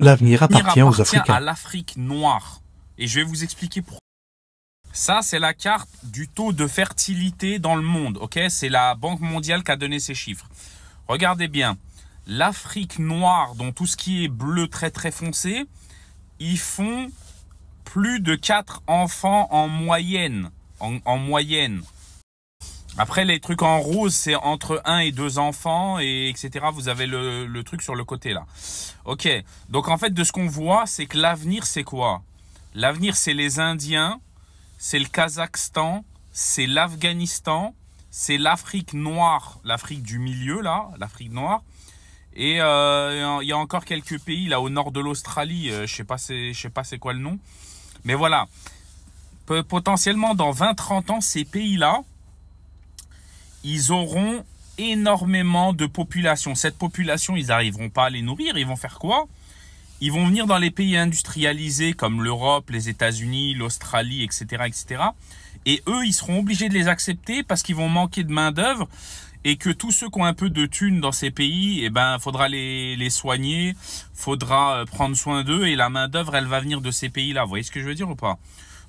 L'avenir appartient aux appartient à Africains. l'Afrique noire. Et je vais vous expliquer pourquoi. Ça, c'est la carte du taux de fertilité dans le monde. Ok, c'est la Banque mondiale qui a donné ces chiffres. Regardez bien. L'Afrique noire, dont tout ce qui est bleu très très foncé, ils font plus de 4 enfants en moyenne. En moyenne. Après, les trucs en rose, c'est entre 1 et 2 enfants, et etc. Vous avez le truc sur le côté là. Ok, donc en fait, de ce qu'on voit, c'est que l'avenir, c'est quoi? L'avenir, c'est les Indiens, c'est le Kazakhstan, c'est l'Afghanistan, c'est l'Afrique noire, l'Afrique du milieu là, l'Afrique noire. Et il y a encore quelques pays là au nord de l'Australie, je sais pas c'est quoi le nom. Mais voilà, potentiellement dans 20-30 ans, ces pays-là, ils auront énormément de population. Cette population, ils n'arriveront pas à les nourrir. Ils vont faire quoi? Ils vont venir dans les pays industrialisés comme l'Europe, les États-Unis, l'Australie, etc., etc. Et eux, ils seront obligés de les accepter parce qu'ils vont manquer de main-d'œuvre et que tous ceux qui ont un peu de thunes dans ces pays, eh ben, faudra les soigner, faudra prendre soin d'eux et la main-d'œuvre, elle va venir de ces pays-là. Vous voyez ce que je veux dire ou pas?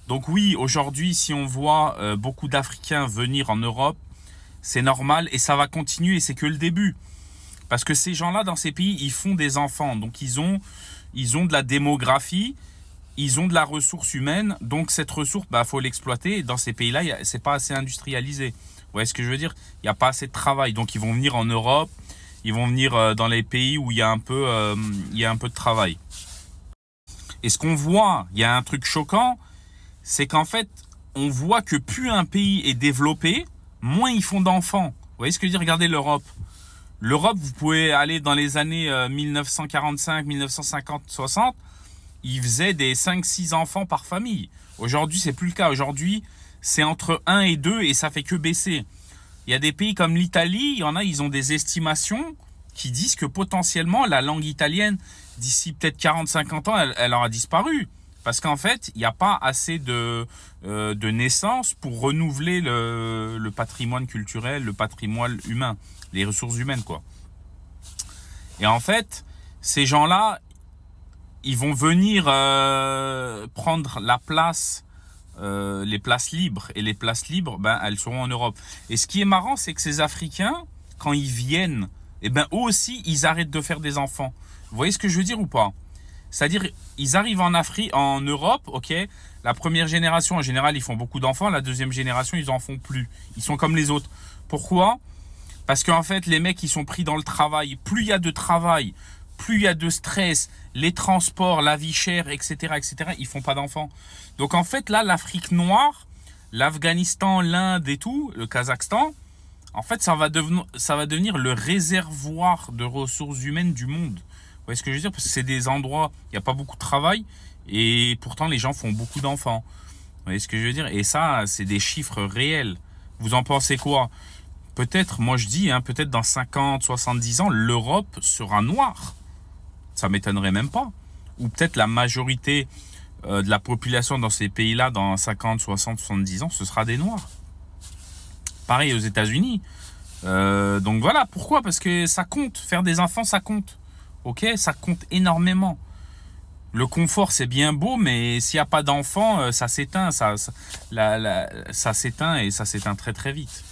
Donc oui, aujourd'hui, si on voit beaucoup d'Africains venir en Europe, c'est normal et ça va continuer, c'est que le début. Parce que ces gens-là, dans ces pays, ils font des enfants. Donc, ils ont de la démographie, ils ont de la ressource humaine. Donc, cette ressource, bah, faut l'exploiter. Et dans ces pays-là, c'est pas assez industrialisé. Vous voyez ce que je veux dire? Il n'y a pas assez de travail. Donc, ils vont venir en Europe, ils vont venir dans les pays où il y a un peu de travail. Et ce qu'on voit, il y a un truc choquant, c'est qu'en fait, on voit que plus un pays est développé, moins ils font d'enfants. Vous voyez ce que je veux dire? Regardez l'Europe. L'Europe, vous pouvez aller dans les années 1945, 1950, 60, ils faisaient des 5-6 enfants par famille. Aujourd'hui, c'est plus le cas. Aujourd'hui, c'est entre 1 et 2 et ça fait que baisser. Il y a des pays comme l'Italie, il y en a, ils ont des estimations qui disent que potentiellement, la langue italienne, d'ici peut-être 40-50 ans, elle aura disparu. Parce qu'en fait, il n'y a pas assez de naissances pour renouveler le patrimoine culturel, le patrimoine humain, les ressources humaines, quoi. Et en fait, ces gens-là, ils vont venir prendre la place, les places libres. Et les places libres, ben, elles seront en Europe. Et ce qui est marrant, c'est que ces Africains, quand ils viennent, eh ben, eux aussi, ils arrêtent de faire des enfants. Vous voyez ce que je veux dire ou pas? C'est-à-dire, ils arrivent en Afrique, en Europe, ok. La première génération, en général, ils font beaucoup d'enfants. La deuxième génération, ils en font plus. Ils sont comme les autres. Pourquoi? Parce qu'en fait, les mecs, ils sont pris dans le travail. Plus il y a de travail, plus il y a de stress, les transports, la vie chère, etc., etc., ils font pas d'enfants. Donc, en fait, là, l'Afrique noire, l'Afghanistan, l'Inde et tout, le Kazakhstan, en fait, ça va devenir le réservoir de ressources humaines du monde. Vous voyez ce que je veux dire? Parce que c'est des endroits, il n'y a pas beaucoup de travail et pourtant les gens font beaucoup d'enfants. Vous voyez ce que je veux dire? Et ça, c'est des chiffres réels. Vous en pensez quoi? Peut-être, moi je dis, hein, peut-être dans 50, 70 ans, l'Europe sera noire. Ça m'étonnerait même pas. Ou peut-être la majorité de la population dans ces pays-là, dans 50, 60, 70 ans, ce sera des Noirs. Pareil aux États-Unis. Donc voilà, pourquoi? Parce que ça compte. Faire des enfants, ça compte. Ok, ça compte énormément. Le confort, c'est bien beau, mais s'il n'y a pas d'enfants, ça s'éteint. Ça s'éteint et ça s'éteint très très vite.